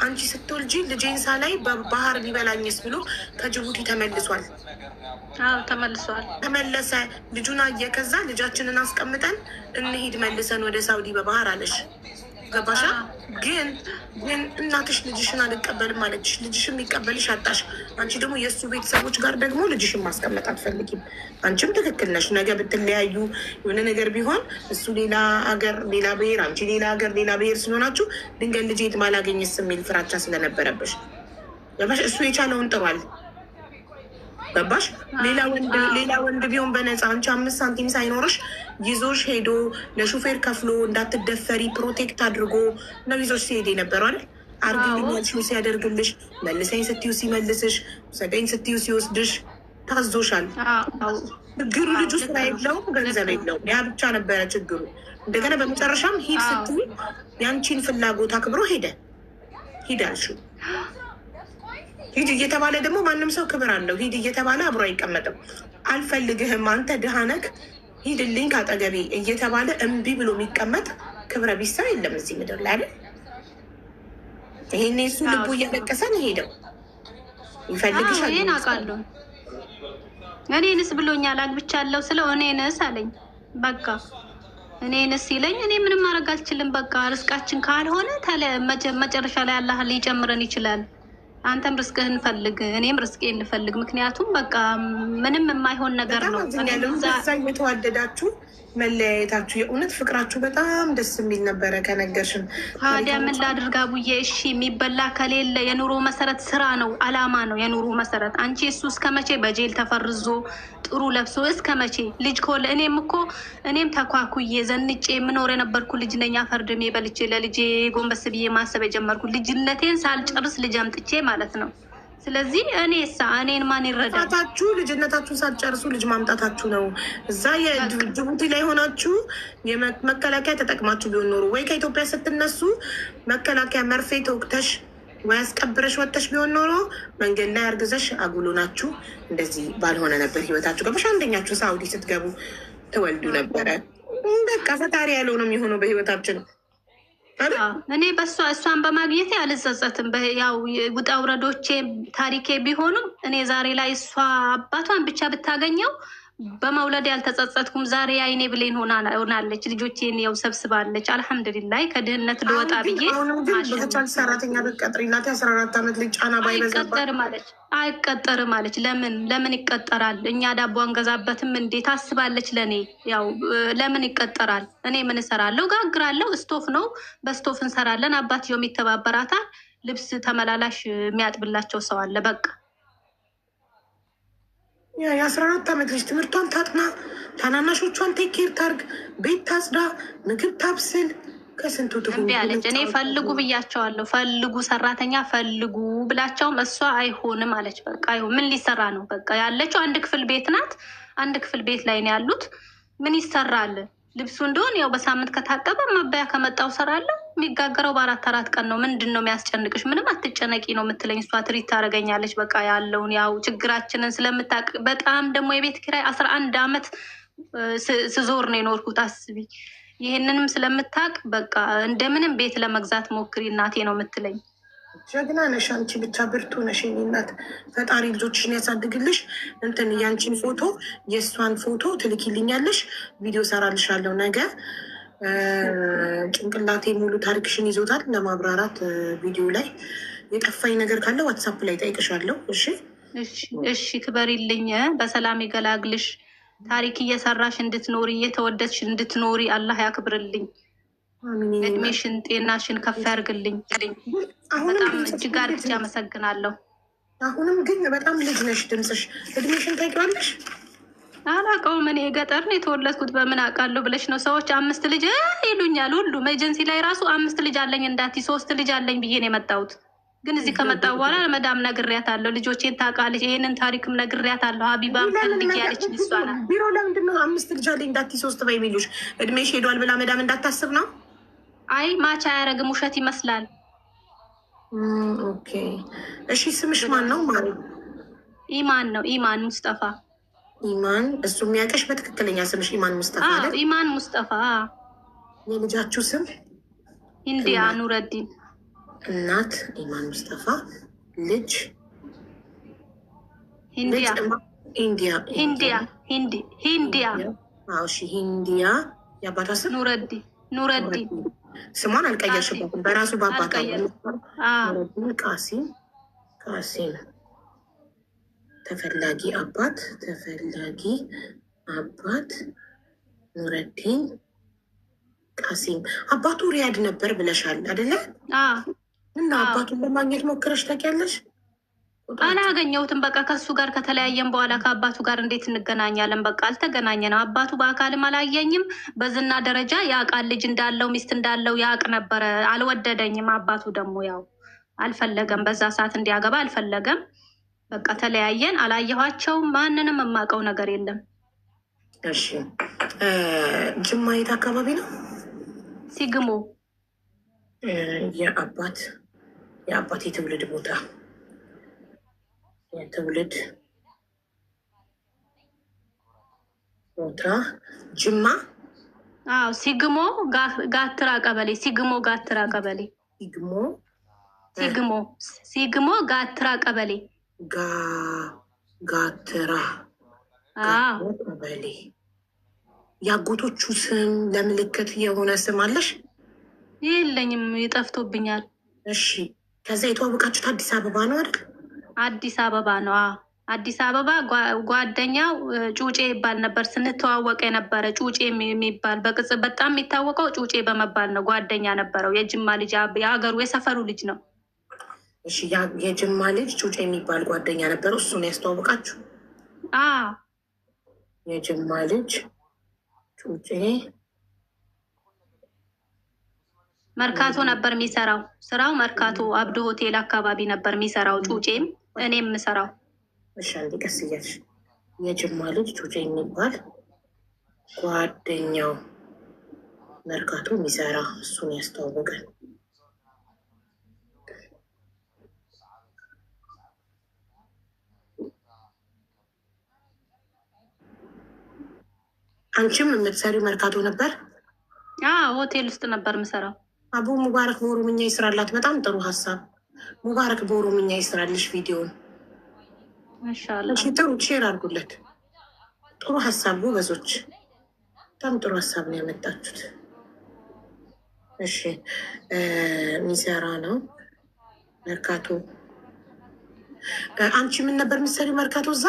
አንቺ ስትወልጂ ልጄን ሳላይ በባህር ሊበላኝስ ብሎ ከጅቡቲ ተመልሷል። ተመለሰ። ልጁን አየ። ከዛ ልጃችንን አስቀምጠን እንሂድ መልሰን ወደ ሳውዲ በባህር አለሽ። ገባሻ? ግን እናትሽ ልጅሽን አልቀበልም አለችሽ። ልጅሽን የሚቀበልሽ አጣሽ። አንቺ ደግሞ የእሱ ቤተሰቦች ጋር ደግሞ ልጅሽን ማስቀመጥ አትፈልጊም። አንቺም ትክክል ነሽ። ነገ ብትለያዩ የሆነ ነገር ቢሆን እሱ ሌላ ሀገር ሌላ ብሄር፣ አንቺ ሌላ ሀገር ሌላ ብሄር ስለሆናችሁ ድንገት ልጅ የት ባላገኝስ የሚል ፍራቻ ስለነበረብሽ ገባሽ? እሱ የቻለውን ጥሯል። ገባሽ? ሌላ ወንድ ቢሆን በነፃ አንቺ 5 ሳንቲም ሳይኖርሽ ይዞሽ ሄዶ ለሹፌር ከፍሎ እንዳትደፈሪ ፕሮቴክት አድርጎ ነው ይዞሽ ሲሄድ የነበረው አይደል? አርግልኝ ያልሽው ሲያደርግልሽ፣ መልሰኝ ስትዩ ሲመልስሽ፣ ሰደኝ ስትዩ ሲወስድሽ ታዞሻል። ችግሩ ልጁ ስራ የለውም፣ ገንዘብ የለውም። ያ ብቻ ነበረ ችግሩ። እንደገና በመጨረሻም ሂድ ስትዩ ያንቺን ፍላጎት አክብሮ ሂድ አልሽው። ሂድ እየተባለ ደግሞ ማንም ሰው ክብር አለው። ሂድ እየተባለ አብሮ አይቀመጥም። አልፈልግህም፣ አንተ ድሃ ነህ፣ ሂድልኝ ካጠገቤ እየተባለ እምቢ ብሎ የሚቀመጥ ክብረ ቢስ ሰው የለም እዚህ ምድር ላይ አይደል? ይሄኔ እሱ ልቡ እያለቀሰ ነው ሄደው ይፈልግሻል። ይሄን አውቃለሁ። እኔንስ ብሎኛል አግብቻለሁ ስለው እኔንስ አለኝ። በቃ እኔንስ ሲለኝ እኔ ምንም ማድረግ አልችልም። በቃ ርስቃችን ካልሆነ መጨረሻ ላይ አላህ ሊጨምረን ይችላል። አንተም ርስቅህን ፈልግ፣ እኔም ርስቄን ልፈልግ። ምክንያቱም በቃ ምንም የማይሆን ነገር ነው። እዛ የተዋደዳችሁ መለያየታችሁ የእውነት ፍቅራችሁ በጣም ደስ የሚል ነበረ ከነገርሽን። ታዲያ ምን ላድርግ አቡዬ? እሺ የሚበላ ከሌለ የኑሮ መሰረት ስራ ነው፣ አላማ ነው የኑሮ መሰረት። አንቺ እሱ እስከ መቼ በጄል ተፈርዞ ጥሩ ለብሶ እስከ መቼ ልጅ ከወለ? እኔም ተኳኩዬ ዘንጬ የምኖር የነበርኩ ልጅ ነኝ። አፈርድሜ በልቼ ለልጄ ጎንበስ ብዬ ማሰብ የጀመርኩ ልጅነቴን ሳልጨርስ ልጅ አምጥቼ ማለት ነው። ስለዚህ እኔን ማን ይረዳል? ልጅነታችሁን ሳትጨርሱ ልጅ ማምጣታችሁ ነው። እዛ የጅቡቲ ላይ ሆናችሁ መከላከያ ተጠቅማችሁ ቢሆን ኖሩ ወይ ከኢትዮጵያ ስትነሱ መከላከያ መርፌ ተወቅተሽ ወይ አስቀብረሽ ወጥተሽ ቢሆን ኖሮ መንገድ ላይ አርግዘሽ አጉሎ ናችሁ እንደዚህ ባልሆነ ነበር ህይወታችሁ። ገባሽ? አንደኛችሁ ሳውዲ ስትገቡ ትወልዱ ነበረ። በቃ ፈጣሪ ያለው ነው የሚሆነው በህይወታችን። እኔ እሷን በማግኘቴ አልጸጸትም። ያው ውጣ ውረዶቼ ታሪኬ ቢሆኑም እኔ ዛሬ ላይ እሷ አባቷን ብቻ ብታገኘው በመውለድ ያልተጸጸትኩም። ዛሬ አይኔ ብሌን ሆናለች። ልጆቼን ያው ሰብስባለች። አልሐምዱሊላህ ከድህነት ልወጣ ብዬ ሰራተኛ ብትቀጥሪላት 14 ዓመት ልጅ ጫና ባይበዛባት አይቀጠርም አለች። ለምን ይቀጠራል? እኛ ዳቦ አንገዛበትም እንዴ ታስባለች። ለእኔ ያው ለምን ይቀጠራል? እኔ ምን እሰራለሁ? ጋግራለሁ። ስቶፍ ነው፣ በስቶፍ እንሰራለን። አባትየውም ይተባበራታል። ልብስ ተመላላሽ የሚያጥብላቸው ሰው አለ። በቃ የ14 ዓመት ልጅ ትምህርቷን ታጥና፣ ታናናሾቿን ቴኬር ታርግ፣ ቤት ታጽዳ፣ ምግብ ታብስል። ከስንቱ እምቢ አለች። እኔ ፈልጉ ብያቸዋለሁ። ፈልጉ ሰራተኛ ፈልጉ ብላቸውም እሷ አይሆንም አለች። በቃ አይሆን ምን ሊሰራ ነው? በቃ ያለችው አንድ ክፍል ቤት ናት። አንድ ክፍል ቤት ላይ ነው ያሉት። ምን ይሰራል? ልብሱ እንደሆን ያው በሳምንት ከታጠበ ማባያ ከመጣው ሰራለሁ። የሚጋገረው በ4 ቀን ነው። ምንድን ነው የሚያስጨንቅሽ? ምንም አትጨነቂ ነው የምትለኝ። እሷ ትሪት ታደርገኛለች። በቃ ያለውን ያው ችግራችንን ስለምታውቅ በጣም ደግሞ የቤት ኪራይ 11 ዓመት ስዞር ነው የኖርኩት። አስቢ። ይህንንም ስለምታውቅ በቃ እንደምንም ቤት ለመግዛት ሞክሪ እናቴ ነው የምትለኝ። ጀግና ነሽ አንቺ፣ ብቻ ብርቱ ነሽ የኔ እናት። ፈጣሪ ልጆችሽን ያሳድግልሽ። እንትን ያንቺን ፎቶ የእሷን ፎቶ ትልኪልኛለሽ፣ ቪዲዮ ሰራልሻለሁ ነገ። ጭንቅላቴ ሙሉ ታሪክሽን ይዞታል ለማብራራት። ቪዲዮ ላይ የጠፋኝ ነገር ካለ ዋትሳፕ ላይ ጠይቅሻለሁ። እሺ ክበሪልኝ፣ በሰላም ይገላግልሽ። ታሪክ እየሰራሽ እንድትኖሪ እየተወደድሽ እንድትኖሪ አላህ ያክብርልኝ። እድሜሽን ጤናሽን ከፍ ያርግልኝ። በጣም እጅግ አድርጌ አመሰግናለሁ። አሁንም ግን በጣም ልጅ ነሽ። ድምፅሽ እድሜሽን ታውቂዋለሽ? አላውቀውም። እኔ ገጠር ነው የተወለድኩት። በምን አውቃለሁ ብለሽ ነው? ሰዎች 5 ልጅ ይሉኛል። ሁሉም ኤጀንሲ ላይ ራሱ 5 ልጅ አለኝ እንዳት 3 ልጅ አለኝ ብዬ ነው የመጣሁት። ግን እዚህ ከመጣሁ በኋላ ለመዳም ነግሬያታለሁ። ልጆቼን ታውቃለች። ይሄንን ታሪክም ነግሬያታለሁ። ሀቢባም ፈልግ ያለች ልሷ ናት። ቢሮ ለምንድን ነው 5 ልጅ አለኝ እንዳት 3 በይ የሚሉሽ? እድሜሽ ሄዷል ብላ መዳም እንዳታስብ ነው? አይ ማች አያረግም፣ ውሸት ይመስላል። ኦኬ እሺ። ስምሽ ማን ነው? ማለት ኢማን ነው። ኢማን ሙስጠፋ። ኢማን። እሱ የሚያውቅሽ በትክክለኛ ስምሽ ኢማን ሙስጠፋ አይደል? ኢማን ሙስጠፋ። የልጃችሁ ስም? ሂንዲያ ኑረዲን። እናት ኢማን ሙስጠፋ፣ ልጅ ሂንዲያ። ሂንዲያ። እሺ ሂንዲያ። የአባቷ ስም? ኑረዲን። ስሟን አልቀየርሽበትም? በራሱ በአባቷ ኑረዲን ቃሲም። ተፈላጊ አባት ኑረዲን ቃሲም። አባቱ ሪያድ ነበር ብለሻል አይደለ? እና አባቱን ለማግኘት ሞክረሽ ታውቂያለሽ? አላገኘሁትም። በቃ ከሱ ጋር ከተለያየን በኋላ ከአባቱ ጋር እንዴት እንገናኛለን? በቃ አልተገናኘንም። አባቱ በአካልም አላየኝም። በዝና ደረጃ ያውቃል፣ ልጅ እንዳለው ሚስት እንዳለው ያውቅ ነበረ። አልወደደኝም። አባቱ ደግሞ ያው አልፈለገም፣ በዛ ሰዓት እንዲያገባ አልፈለገም። በቃ ተለያየን። አላየኋቸውም። ማንንም የማውቀው ነገር የለም። እሺ ጅማ የት አካባቢ ነው? ሲግሞ። የአባት የትውልድ ቦታ የትውልድ ቦታ ጅማ። አዎ ሲግሞ ጋትራ ቀበሌ። ሲግሞ ጋትራ ቀበሌ። ሲግሞ ጋትራ ቀበሌ። ጋትራ ቀበሌ። የአጎቶቹ ስም ለምልክት የሆነ ስም አለሽ? የለኝም፣ ይጠፍቶብኛል። እሺ ከዛ የተዋወቃችሁት አዲስ አበባ ነው አይደል? አዲስ አበባ ነው። አዲስ አበባ። ጓደኛው ጩጬ ይባል ነበር፣ ስንተዋወቀ የነበረ ጩጬ የሚባል በቅጽል በጣም የሚታወቀው ጩጬ በመባል ነው። ጓደኛ ነበረው። የጅማ ልጅ፣ የሀገሩ የሰፈሩ ልጅ ነው። እሺ የጅማ ልጅ ጩጬ የሚባል ጓደኛ ነበረው። እሱን ያስተዋወቃችሁ? የጅማ ልጅ ጩጬ መርካቶ ነበር የሚሰራው። ስራው መርካቶ አብዶ ሆቴል አካባቢ ነበር የሚሰራው። ጩጬም እኔም የምሰራው። እሺ አንዴ ቀስ እያልሽ። የጅማ ልጅ ጩጬ የሚባል ጓደኛው መርካቶ የሚሰራ እሱን ያስተዋወቀን። አንቺም የምትሰሪው መርካቶ ነበር? ሆቴል ውስጥ ነበር የምሰራው። አቡ ሙባረክ በኦሮምኛ ይስራላት። በጣም ጥሩ ሀሳብ። ሙባረክ በኦሮምኛ ይስራልሽ ቪዲዮን። ጥሩ ሼር አድርጉለት። ጥሩ ሀሳብ ጎበዞች፣ በጣም ጥሩ ሀሳብ ነው ያመጣችሁት። እሺ ሚሰራ ነው መርካቶ። አንቺ ምን ነበር የምትሰሪው መርካቶ? እዛ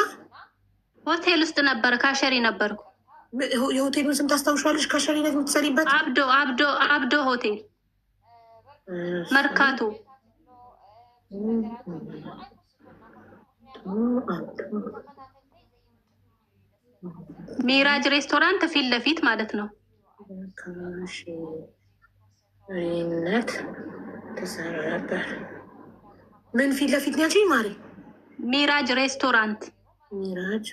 ሆቴል ውስጥ ነበረ፣ ካሸሪ ነበርኩ። የሆቴሉን ስም ታስታውሻለሽ? ካሸሪነት የምትሰሪበት? አብዶ ሆቴል መርካቶ። ሚራጅ ሬስቶራንት ፊት ለፊት ማለት ነው። ካሸሪነት ተሰራ ነበር። ምን ፊት ለፊት ነው ያልሽኝ ማሪ? ሚራጅ ሬስቶራንት። ሚራጅ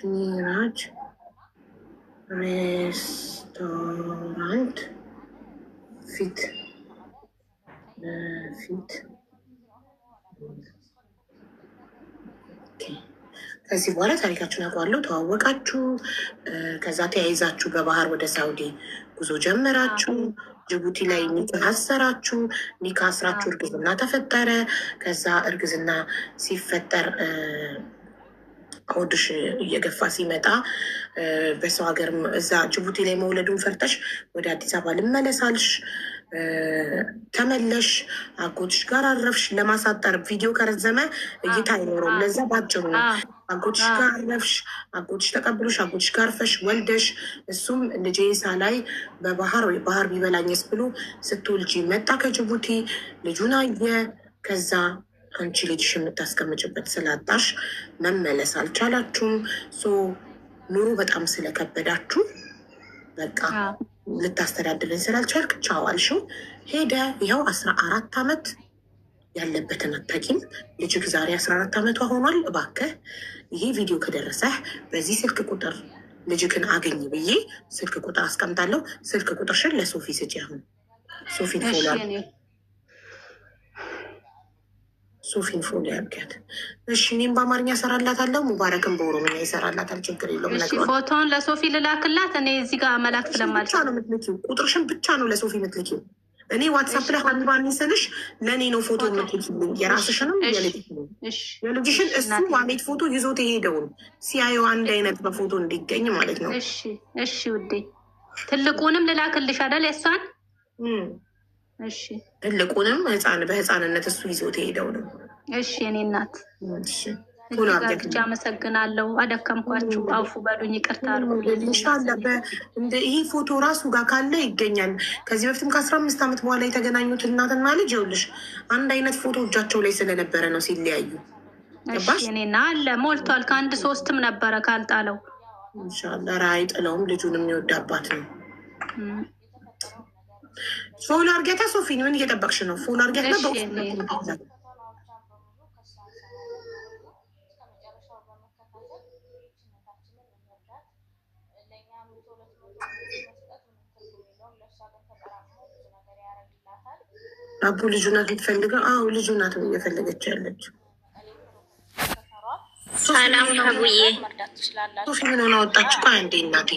ሬስቶራንት ፊት ለፊት። ከዚህ በኋላ ታሪካችሁን አውቀዋለሁ። ተዋወቃችሁ፣ ከዛ ተያይዛችሁ በባህር ወደ ሳውዲ ጉዞ ጀመራችሁ። ጅቡቲ ላይ ኒካ አሰራችሁ። ኒካ አስራችሁ እርግዝና ተፈጠረ። ከዛ እርግዝና ሲፈጠር ሆድሽ እየገፋ ሲመጣ በሰው ሀገር እዛ ጅቡቲ ላይ መውለዱን ፈርተሽ ወደ አዲስ አበባ ልመለሳልሽ። ተመለሽ፣ አጎትሽ ጋር አረፍሽ። ለማሳጠር ቪዲዮ ከረዘመ እይታ አይኖረውም። ለዛ ባጭሩ ነው። አጎትሽ ጋር አረፍሽ፣ አጎትሽ ተቀብሎሽ፣ አጎትሽ ጋር አርፈሽ ወልደሽ፣ እሱም ልጄ ሳላይ በባህር ባህር ቢበላኝስ ብሎ ስትወልጂ መጣ ከጅቡቲ። ልጁን አየ። ከዛ አንቺ ልጅሽ የምታስቀምጭበት ስላጣሽ መመለስ አልቻላችሁም። ኑሮ በጣም ስለከበዳችሁ በቃ ልታስተዳድርን ስላልቻልክ ቻው አልሽው። ሄደ። ይኸው 14 ዓመት ያለበትን አታውቂም። ልጅክ ዛሬ 14 ዓመቷ ሆኗል። እባክህ ይሄ ቪዲዮ ከደረሰህ በዚህ ስልክ ቁጥር ልጅክን አገኝ ብዬ ስልክ ቁጥር አስቀምጣለሁ። ስልክ ቁጥርሽን ለሶፊ ስጪ። አሁን ሶፊን ፎሎ ያርጊያት። እሺ እኔም በአማርኛ እሰራላታለሁ፣ ሙባረክን በኦሮምኛ ይሰራላታል። ችግር የለውም። ፎቶውን ለሶፊ ልላክላት። እኔ እዚህ ጋር መላክ ስለማልችል ነው የምትልኪው። ቁጥርሽን ብቻ ነው ለሶፊ የምትልኪው። እኔ ዋትሳፕ ላይ ሀቢባን ስልሽ ለእኔ ነው ፎቶ የምትልኪልኝ። የራስሽንም የልጅሽን እሱ ዋሌት ፎቶ ይዞት የሄደውን ሲያየው አንድ አይነት በፎቶ እንዲገኝ ማለት ነው። እሺ ውዴ፣ ትልቁንም ልላክልሽ አይደል? የእሷን ትልቁንም በህፃንነት እሱ ይዞት የሄደው ነው። እሺ እኔ እናት ጋብቻ አመሰግናለሁ። አደከምኳችሁ፣ አውፉ በሉኝ፣ ይቅርታ ይህ ፎቶ ራሱ ጋር ካለ ይገኛል። ከዚህ በፊትም ከ15 ዓመት በኋላ የተገናኙት እናትና ልጅ ይኸውልሽ አንድ አይነት ፎቶ እጃቸው ላይ ስለነበረ ነው ሲለያዩ እኔና አለ ሞልቷል። ከአንድ 3 ነበረ ካልጣለው ኢንሻላህ አይጥለውም። ልጁን የሚወድ አባት ነው። ፎሎ አርጌታ ሶፊን ምን እየጠበቅሽ ነው? ፎሎ አርጌታ አቡ ልጁ ናት የምትፈልገው። አዎ ልጁ ናት እየፈለገች ያለች። ሰላም አቡዬ ሶፊ ምን ሆነ ወጣች? ቆይ አንዴ እናቴ